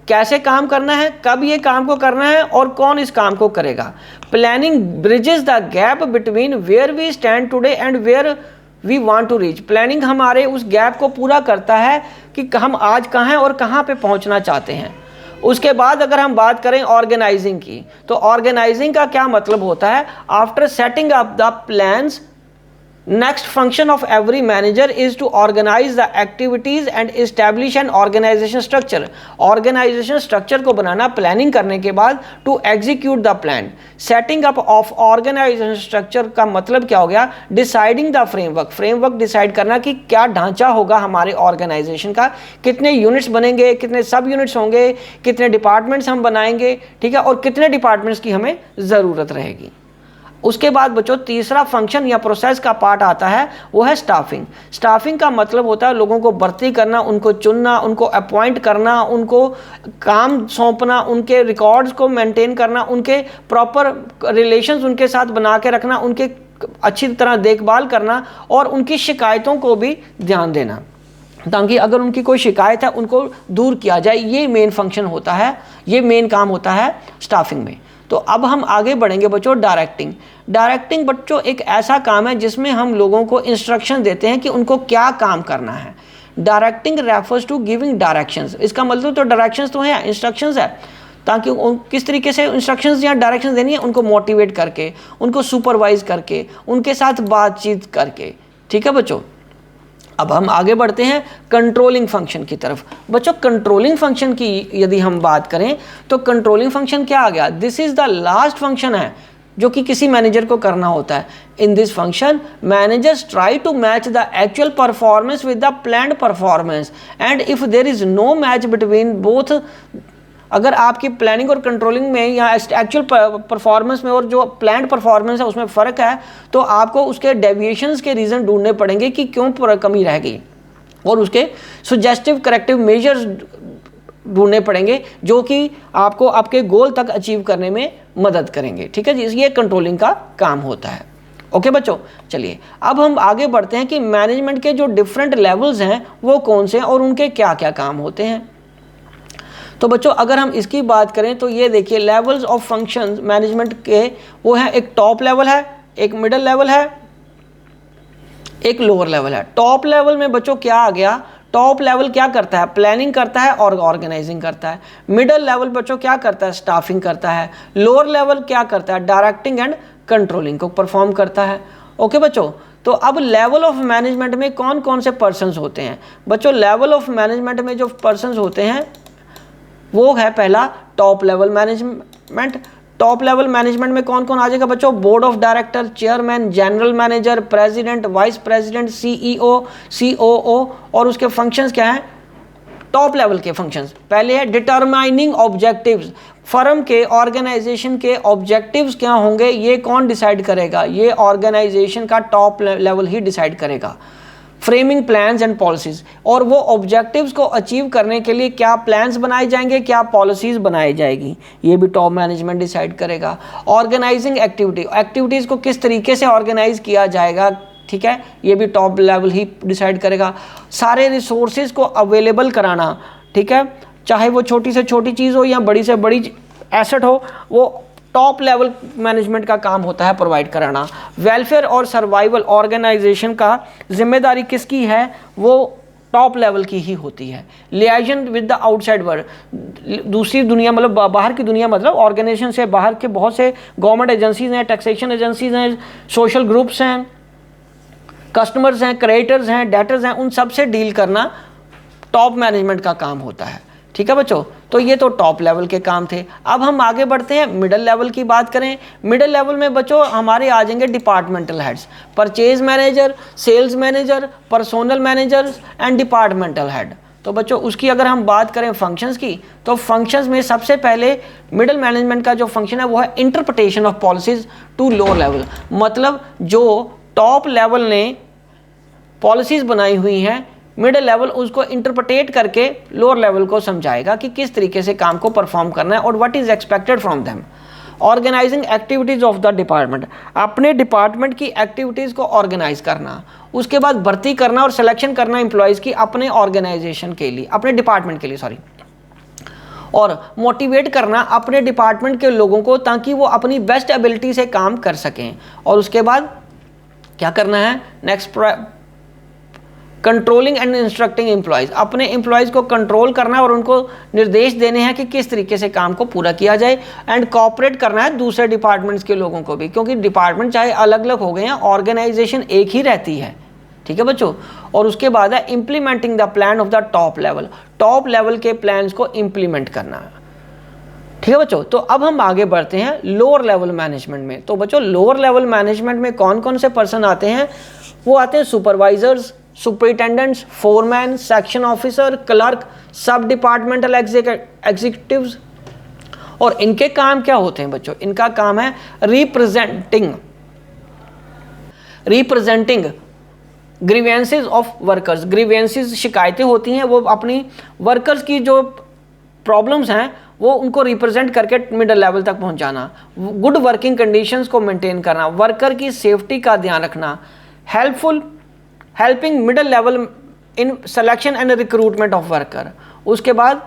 कैसे काम करना है, कब ये काम को करना है और कौन इस काम को करेगा। Planning bridges the gap between where we stand today and where we want to reach. Planning हमारे उस गैप को पूरा करता है कि हम आज कहाँ हैं और कहाँ पे पहुँचना चाहते हैं। उसके बाद अगर हम बात करें ऑर्गेनाइजिंग की, तो ऑर्गेनाइजिंग का क्या मतलब होता है, after setting up the plans next function of every manager is to organise the activities and establish an organisation structure. Organisation structure को बनाना प्लानिंग करने के बाद to execute the plan. Setting up of organisation structure का मतलब क्या हो गया, deciding the framework. Framework decide करना कि क्या ढांचा होगा हमारे ऑर्गेनाइजेशन का, कितने यूनिट्स बनेंगे, कितने सब यूनिट्स होंगे, कितने डिपार्टमेंट्स हम बनाएंगे, ठीक है, और कितने डिपार्टमेंट्स की हमें ज़रूरत रहेगी। उसके बाद बच्चों तीसरा फंक्शन या प्रोसेस का पार्ट आता है, वो है स्टाफिंग। स्टाफिंग का मतलब होता है लोगों को भर्ती करना, उनको चुनना, उनको अपॉइंट करना, उनको काम सौंपना, उनके रिकॉर्ड्स को मेंटेन करना, उनके प्रॉपर रिलेशंस उनके साथ बना के रखना, उनके अच्छी तरह देखभाल करना और उनकी शिकायतों को भी ध्यान देना ताकि अगर उनकी कोई शिकायत है उनको दूर किया जाए। ये मेन फंक्शन होता है, ये मेन काम होता है स्टाफिंग में। तो अब हम आगे बढ़ेंगे बच्चों डायरेक्टिंग। डायरेक्टिंग बच्चों एक ऐसा काम है जिसमें हम लोगों को इंस्ट्रक्शन देते हैं कि उनको क्या काम करना है। Directing refers to giving directions. इसका मतलब तो डायरेक्शंस तो है, इंस्ट्रक्शंस है, ताकि किस तरीके से इंस्ट्रक्शंस या डायरेक्शंस देनी है, उनको मोटिवेट करके, उनको सुपरवाइज करके, उनके साथ बातचीत करके। ठीक है बच्चों, अब हम आगे बढ़ते हैं कंट्रोलिंग फंक्शन की तरफ। बच्चों कंट्रोलिंग फंक्शन की यदि हम बात करें तो कंट्रोलिंग फंक्शन क्या आ गया, this is the last function है जो कि किसी मैनेजर को करना होता है। In this function managers try to match the actual performance with the planned performance and if there is no match between both, अगर आपकी प्लानिंग और कंट्रोलिंग में या एक्चुअल परफॉर्मेंस में और जो प्लान्ड परफॉर्मेंस है उसमें फ़र्क है, तो आपको उसके डेविएशंस के रीज़न ढूंढने पड़ेंगे कि क्यों कमी रह गई, और उसके सुजेस्टिव करेक्टिव मेजर्स ढूंढने पड़ेंगे जो कि आपको आपके गोल तक अचीव करने में मदद करेंगे। ठीक है जी, ये कंट्रोलिंग का काम होता है। ओके बच्चों, चलिए अब हम आगे बढ़ते हैं कि मैनेजमेंट के जो डिफरेंट लेवल्स हैं वो कौन से हैं और उनके क्या क्या काम होते हैं। तो बच्चों अगर हम इसकी बात करें तो ये देखिए लेवल्स ऑफ फंक्शंस मैनेजमेंट के वो है, एक टॉप लेवल है, एक मिडिल लेवल है, एक लोअर लेवल है। टॉप लेवल में बच्चों क्या आ गया, टॉप लेवल क्या करता है, प्लानिंग करता है और ऑर्गेनाइजिंग करता है। मिडिल लेवल बच्चों क्या करता है, स्टाफिंग करता है। लोअर लेवल क्या करता है, डायरेक्टिंग एंड कंट्रोलिंग को परफॉर्म करता है। ओके बच्चों, तो अब लेवल ऑफ मैनेजमेंट में कौन कौन से पर्सन्स होते हैं। बच्चों लेवल ऑफ मैनेजमेंट में जो पर्सन्स होते हैं वो है पहला top level management. Top level management में कौन कौन आ जाएगा बच्चों, board of director, chairman, general manager, president, vice president, CEO, COO. और उसके फंक्शंस क्या हैं, टॉप लेवल के फंक्शंस। पहले है डिटरमाइनिंग ऑब्जेक्टिव्स, फर्म के ऑर्गेनाइजेशन के ऑब्जेक्टिव्स क्या होंगे ये कौन डिसाइड करेगा, ये ऑर्गेनाइजेशन का टॉप लेवल ही डिसाइड करेगा। फ्रेमिंग प्लान्स एंड पॉलिसीज, और वो ऑब्जेक्टिव्स को अचीव करने के लिए क्या प्लान्स बनाए जाएंगे, क्या पॉलिसीज बनाई जाएगी, ये भी टॉप मैनेजमेंट डिसाइड करेगा। ऑर्गेनाइजिंग एक्टिविटीज़ को किस तरीके से ऑर्गेनाइज किया जाएगा, ठीक है, ये भी टॉप लेवल ही डिसाइड करेगा। सारे रिसोर्सेज को अवेलेबल कराना, ठीक है, चाहे वो छोटी से छोटी चीज़ हो या बड़ी से बड़ी एसेट हो, वो टॉप लेवल मैनेजमेंट का काम होता है प्रोवाइड कराना। वेलफेयर और सर्वाइवल ऑर्गेनाइजेशन का जिम्मेदारी किसकी है, वो टॉप लेवल की ही होती है। लियाजन विद द आउटसाइड वर्ल्ड, दूसरी दुनिया मतलब बाहर की दुनिया, मतलब ऑर्गेनाइजेशन से बाहर के बहुत से गवर्नमेंट एजेंसीज हैं, टैक्सेशन एजेंसीज हैं, सोशल ग्रुप्स हैं, कस्टमर्स हैं, क्रेडिटर्स हैं, डेटर्स हैं, उन सब से डील करना टॉप मैनेजमेंट का काम होता है। ठीक है बच्चों, तो ये तो टॉप लेवल के काम थे। अब हम आगे बढ़ते हैं मिडिल लेवल की बात करें। मिडिल लेवल में बच्चों हमारे आ जाएंगे departmental heads, purchase manager, sales manager, personnel manager and departmental head. तो बच्चों उसकी अगर हम बात करें फंक्शंस की, तो फंक्शंस में सबसे पहले मिडिल मैनेजमेंट का जो फंक्शन है वो है interpretation of policies to lower level. मतलब जो टॉप लेवल ने पॉलिसीज बनाई हुई हैं, मिडिल लेवल उसको इंटरप्रेट करके लोअर लेवल को समझाएगा कि किस तरीके से काम को परफॉर्म करना है और what is expected from them. Organising activities of the department, अपने डिपार्टमेंट की एक्टिविटीज़ को ऑर्गेनाइज करना, उसके बाद भर्ती करना और सिलेक्शन करना एम्प्लॉयज़ की अपने ऑर्गेनाइजेशन के लिए, अपने डिपार्टमेंट के लिए सॉरी, और मोटिवेट करना अपने डिपार्टमेंट के लोगों को ताकि वो अपनी बेस्ट एबिलिटी से काम कर सकें। और उसके बाद क्या करना है, next controlling and instructing employees, अपने एम्प्लॉयज़ को कंट्रोल करना और उनको निर्देश देने हैं कि किस तरीके से काम को पूरा किया जाए। एंड कोऑपरेट करना है दूसरे डिपार्टमेंट्स के लोगों को भी, क्योंकि डिपार्टमेंट चाहे अलग अलग हो गए हैं, ऑर्गेनाइजेशन एक ही रहती है। ठीक है बच्चों, और उसके बाद है implementing the plan of the top level, top level के प्लान्स को इम्प्लीमेंट करना। ठीक है बच्चों, तो अब हम आगे बढ़ते हैं लोअर लेवल मैनेजमेंट में। तो बच्चों लोअर लेवल मैनेजमेंट में कौन कौन से पर्सन आते हैं, वो आते हैं supervisors, superintendents, foreman, section officer, clerk, सब डिपार्टमेंटल एग्जीक्यूटिव्स। और इनके काम क्या होते हैं बच्चों, इनका काम है representing grievances of workers. Grievances शिकायतें होती हैं, वो अपनी वर्कर्स की जो प्रॉब्लम्स हैं वो उनको रिप्रेजेंट करके मिडिल लेवल तक पहुंचाना। गुड वर्किंग कंडीशंस को मेंटेन करना, वर्कर की सेफ्टी का ध्यान रखना, helping middle level in selection and recruitment of worker. उसके बाद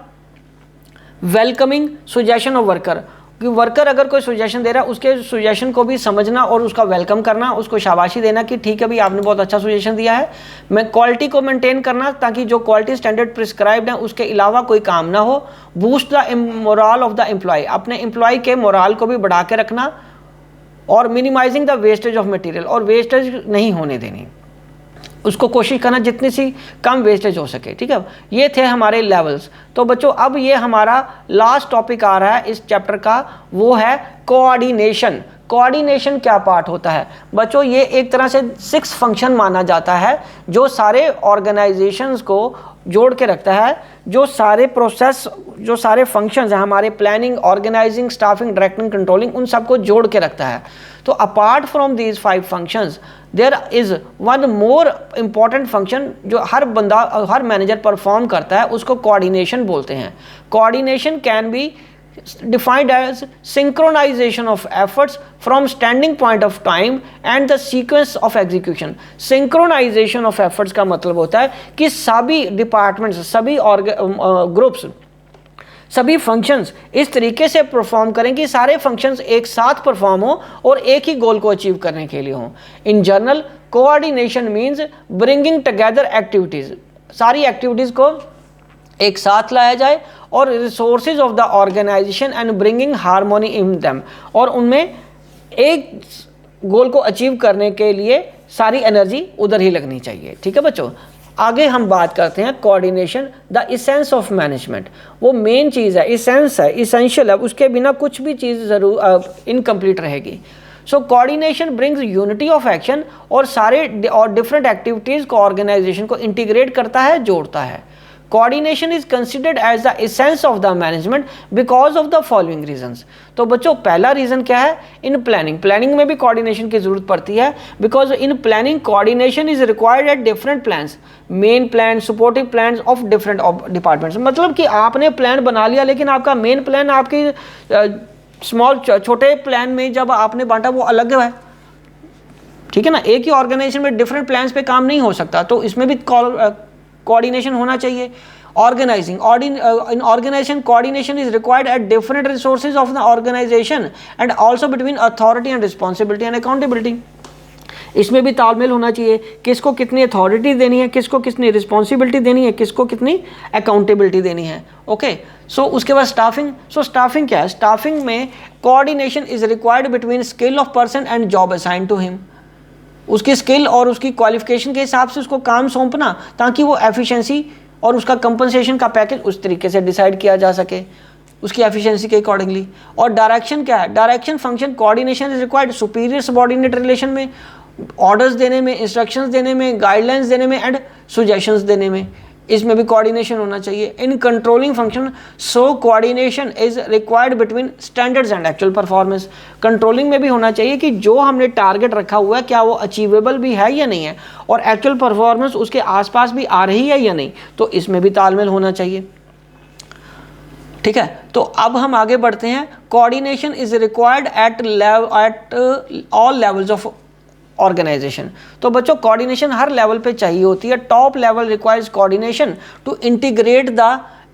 वेलकमिंग सुजेशन ऑफ वर्कर, कि वर्कर अगर कोई सुजेशन दे रहा है उसके सुजेशन को भी समझना और उसका वेलकम करना, उसको शाबाशी देना कि ठीक है भाई आपने बहुत अच्छा सुजेशन दिया है। मैं क्वालिटी को मेंटेन करना ताकि जो क्वालिटी स्टैंडर्ड प्रिस्क्राइब्ड है उसके अलावा कोई काम ना हो। Boost the morale of the employee, अपने एम्प्लॉय के मोरल को भी बढ़ा के रखना। और minimising the wastage of material, और वेस्टेज नहीं होने देनी, उसको कोशिश करना जितनी सी कम वेस्टेज हो सके। ठीक है, ये थे हमारे लेवल्स। तो बच्चों अब ये हमारा लास्ट टॉपिक आ रहा है इस चैप्टर का, वो है कोऑर्डिनेशन। कोऑर्डिनेशन क्या पार्ट होता है बच्चों? ये एक तरह से 6 फंक्शन माना जाता है जो सारे ऑर्गेनाइजेशंस को जोड़ के रखता है, जो सारे प्रोसेस, जो सारे फंक्शंस हैं हमारे, planning, organising, staffing, directing, controlling, उन सबको जोड़ के रखता है। तो apart from these 5 functions there is one more important function जो हर बंदा, हर मैनेजर परफॉर्म करता है, उसको कोऑर्डिनेशन बोलते हैं। Coordination can be defined as synchronization of efforts from standing point of time and the sequence of execution। synchronization of efforts का मतलब होता है कि सभी डिपार्टमेंट्स, सभी ग्रुप्स, सभी फंक्शंस इस तरीके से परफॉर्म करें कि सारे फंक्शंस एक साथ परफॉर्म हो और एक ही गोल को अचीव करने के लिए हो। In general coordination means bringing together activities, सारी एक्टिविटीज को एक साथ लाया जाए, और resources of the organisation and bringing harmony in them, और उनमें एक गोल को अचीव करने के लिए सारी एनर्जी उधर ही लगनी चाहिए। ठीक है बच्चों, आगे हम बात करते हैं coordination, the essence of management. वो मेन चीज़ है, इसेंस है, इसेंशियल है, उसके बिना कुछ भी चीज़ जरूर इनकम्प्लीट रहेगी। So coordination brings unity of action, और सारे और डिफरेंट एक्टिविटीज़ को ऑर्गेनाइजेशन को इंटीग्रेट करता है, जोड़ता है। Coordination is considered as the essence of the management because of the following reasons. तो बच्चों पहला रीजन क्या है? इन प्लानिंग, प्लानिंग में भी कोऑर्डिनेशन की जरूरत पड़ती है, because in planning coordination is required at different plans, main plan, supportive plan of different departments. मतलब कि आपने प्लान बना लिया लेकिन आपका मेन प्लान आपकी स्मॉल छोटे प्लान में जब आपने बांटा वो अलग है। ठीक है ना, एक ही ऑर्गेनाइजेशन में डिफरेंट प्लान्स पे काम नहीं हो सकता, तो इसमें भी कोऑर्डिनेशन होना चाहिए। Organising, in organisation coordination is required at different resources of the organisation and also between authority and responsibility and accountability. इसमें भी तालमेल होना चाहिए, किसको कितनी अथॉरिटी देनी है, किसको कितनी रिस्पॉन्सिबिलिटी देनी है, किसको कितनी अकाउंटेबिलिटी देनी है। ओके, सो उसके बाद स्टाफिंग। सो स्टाफिंग क्या है? स्टाफिंग में coordination is required between skill of person and job assigned to him. उसकी स्किल और उसकी क्वालिफिकेशन के हिसाब से उसको काम सौंपना, ताकि वो एफिशिएंसी और उसका कंपनसेशन का पैकेज उस तरीके से डिसाइड किया जा सके उसकी एफिशिएंसी के अकॉर्डिंगली। और डायरेक्शन क्या है? Direction function coordination is required superior subordinate relation में, ऑर्डर्स देने में, इंस्ट्रक्शंस देने में, गाइडलाइंस देने में एंड सुजेशंस देने में, इसमें भी कोऑर्डिनेशन होना चाहिए। In controlling function so coordination is required between standards and actual performance. Controlling में भी होना चाहिए कि जो हमने टारगेट रखा हुआ है क्या वो अचीवेबल भी है या नहीं है, और एक्चुअल परफॉर्मेंस उसके आसपास भी आ रही है या नहीं, तो इसमें भी तालमेल होना चाहिए। ठीक है, तो अब हम आगे बढ़ते हैं। Coordination is required at all levels of organisation. तो बच्चों कोऑर्डिनेशन हर लेवल पे चाहिए होती है। Top level requires coordination to integrate the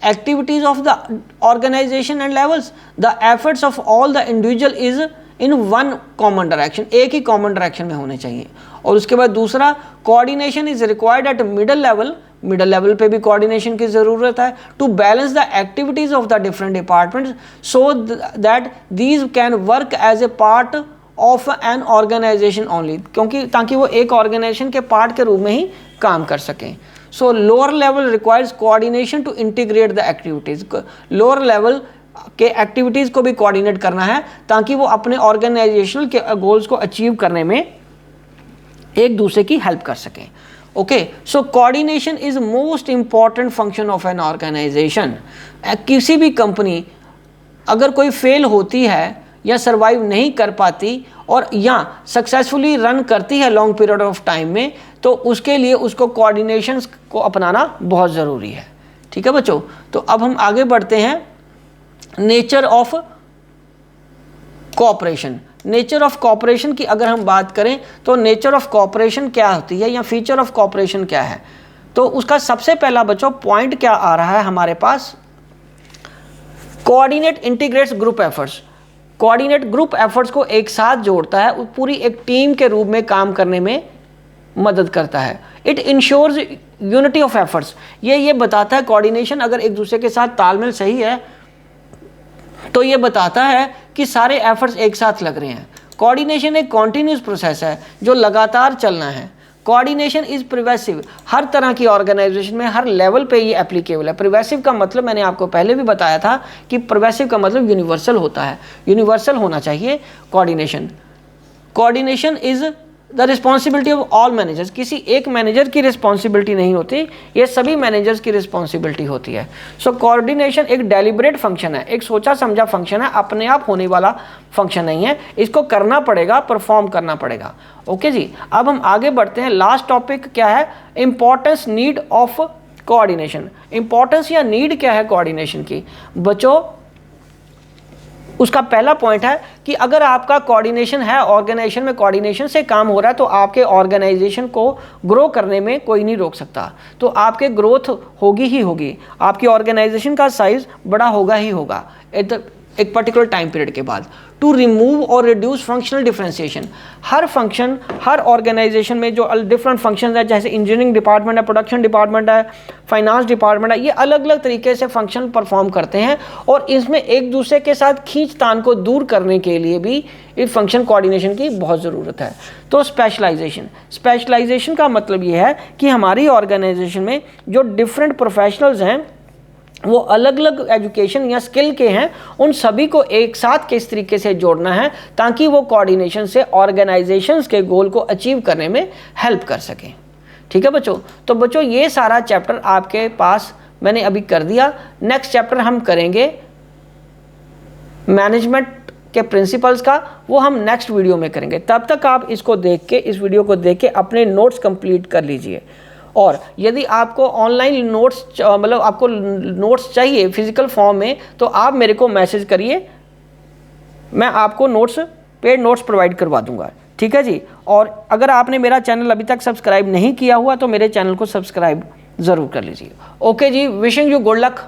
activities of the organisation and levels, the efforts of all the individual is in one common direction, एक ही common direction में होने चाहिए। और उसके बाद दूसरा, coordination is required at middle level, middle level पे भी कोऑर्डिनेशन की जरूरत है, to balance the activities of the different departments so that these can work as a part of an organisation only, क्योंकि ताकि वो एक ऑर्गेनाइजेशन के पार्ट के रूप में ही काम कर सकें। So lower level requires coordination to integrate the activities. Lower level के एक्टिविटीज़ को भी कोऑर्डिनेट करना है ताकि वो अपने ऑर्गेनाइजेशनल के गोल्स को अचीव करने में एक दूसरे की हेल्प कर सकें। Okay, so coordination is most important function of an organisation. किसी भी कंपनी अगर कोई फेल होती है या सर्वाइव नहीं कर पाती और या सक्सेसफुली रन करती है लॉन्ग पीरियड ऑफ टाइम में, तो उसके लिए उसको कोऑर्डिनेशन को अपनाना बहुत ज़रूरी है। ठीक है बच्चों, तो अब हम आगे बढ़ते हैं। Nature of cooperation. Nature of cooperation की अगर हम बात करें तो नेचर ऑफ कोऑपरेशन क्या होती है या फीचर ऑफ कोऑपरेशन क्या है, तो उसका सबसे पहला बच्चों पॉइंट क्या आ रहा है हमारे पास? Coordinate integrates group efforts. Coordinate group efforts को एक साथ जोड़ता है, पूरी एक टीम के रूप में काम करने में मदद करता है। It ensures unity of efforts, ये बताता है कोऑर्डिनेशन अगर एक दूसरे के साथ तालमेल सही है तो ये बताता है कि सारे एफर्ट्स एक साथ लग रहे हैं। कोऑर्डिनेशन एक कॉन्टिन्यूस प्रोसेस है जो लगातार चलना है। कोऑर्डिनेशन इज प्रिवेसिव, हर तरह की ऑर्गेनाइजेशन में हर लेवल पे ये एप्लीकेबल है। प्रिवेसिव का मतलब मैंने आपको पहले भी बताया था कि प्रिवेसिव का मतलब यूनिवर्सल होता है, यूनिवर्सल होना चाहिए coordination. Coordination is the responsibility of all managers, किसी एक मैनेजर की रिस्पॉन्सिबिलिटी नहीं होती, ये सभी मैनेजर्स की रिस्पॉन्सिबिलिटी होती है। सो कोऑर्डिनेशन एक डेलिब्रेट फंक्शन है, एक सोचा समझा फंक्शन है, अपने आप होने वाला फंक्शन नहीं है, इसको करना पड़ेगा, परफॉर्म करना पड़ेगा। ओके जी, अब हम आगे बढ़ते हैं। लास्ट टॉपिक क्या है? Importance need of coordination. Importance या नीड क्या है कोऑर्डिनेशन की? बच्चों, उसका पहला पॉइंट है कि अगर आपका कोऑर्डिनेशन है, ऑर्गेनाइजेशन में कोऑर्डिनेशन से काम हो रहा है, तो आपके ऑर्गेनाइजेशन को ग्रो करने में कोई नहीं रोक सकता। तो आपके ग्रोथ होगी ही होगी, आपकी ऑर्गेनाइजेशन का साइज बड़ा होगा ही होगा एक पर्टिकुलर टाइम पीरियड के बाद। टू रिमूव और रिड्यूस फंक्शनल डिफ्रेंसिएशन, हर फंक्शन, हर ऑर्गेनाइजेशन में जो डिफरेंट फंक्शन है, जैसे इंजीनियरिंग डिपार्टमेंट है, प्रोडक्शन डिपार्टमेंट है, फाइनेंस डिपार्टमेंट है, ये अलग अलग तरीके से फंक्शन परफॉर्म करते हैं और इसमें एक दूसरे के साथ खींचतान को दूर करने के लिए भी इस फंक्शन कोऑर्डिनेशन की बहुत ज़रूरत है। तो स्पेशलाइजेशन का मतलब ये है कि हमारी ऑर्गेनाइजेशन में जो डिफरेंट प्रोफेशनल्स हैं वो अलग अलग एजुकेशन या स्किल के हैं, उन सभी को एक साथ किस तरीके से जोड़ना है ताकि वो कोऑर्डिनेशन से ऑर्गेनाइजेशंस के गोल को अचीव करने में हेल्प कर सकें। ठीक है बच्चों, तो बच्चों ये सारा चैप्टर आपके पास मैंने अभी कर दिया। नेक्स्ट चैप्टर हम करेंगे मैनेजमेंट के प्रिंसिपल्स का, वो हम नेक्स्ट वीडियो में करेंगे। तब तक आप इसको देख के, इस वीडियो को देख के अपने नोट्स कंप्लीट कर लीजिए। और यदि आपको ऑनलाइन नोट्स मतलब आपको नोट्स चाहिए फिजिकल फॉर्म में, तो आप मेरे को मैसेज करिए, मैं आपको नोट्स, पेड नोट्स प्रोवाइड करवा दूंगा। ठीक है जी। और अगर आपने मेरा चैनल अभी तक सब्सक्राइब नहीं किया हुआ तो मेरे चैनल को सब्सक्राइब ज़रूर कर लीजिए। ओके जी, विशिंग यू गुड लक।